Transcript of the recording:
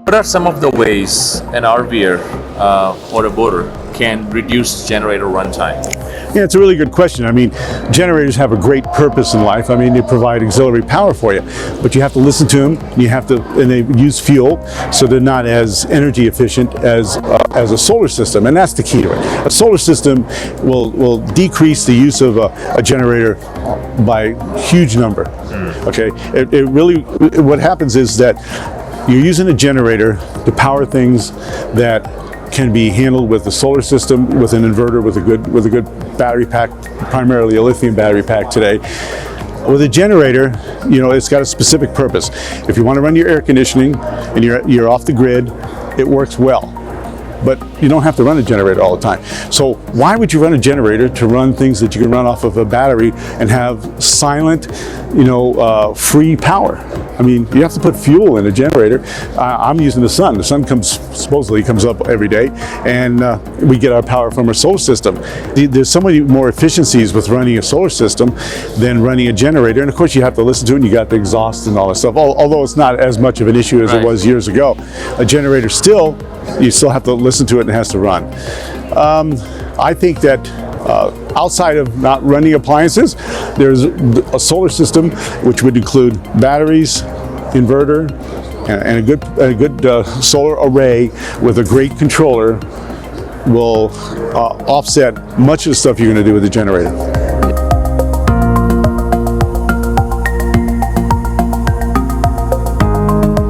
What are some of the ways an RVer or a boater can reduce generator runtime? Yeah, it's a really good question. I mean, generators have a great purpose in life. I mean, they provide auxiliary power for you, but you have to listen to them. And they use fuel, so they're not as energy efficient as a solar system, and that's the key to it. A solar system will decrease the use of a generator by a huge number. Okay, it really, what happens is that you're using a generator to power things that can be handled with a solar system, with an inverter, with a good battery pack, primarily a lithium battery pack today. With a generator, it's got a specific purpose. If you want to run your air conditioning and you're off the grid, it works well. But you don't have to run a generator all the time. So why would you run a generator to run things that you can run off of a battery and have silent, free power? I mean, you have to put fuel in a generator. I'm using the sun. The sun supposedly comes up every day, and we get our power from our solar system. There's so many more efficiencies with running a solar system than running a generator. And of course, you have to listen to it, and you got the exhaust and all that stuff. Although it's not as much of an issue as it was years ago. A generator you still have to listen to it and it has to run. I think that outside of not running appliances, there's a solar system which would include batteries, inverter, and a good solar array with a great controller will offset much of the stuff you're going to do with the generator.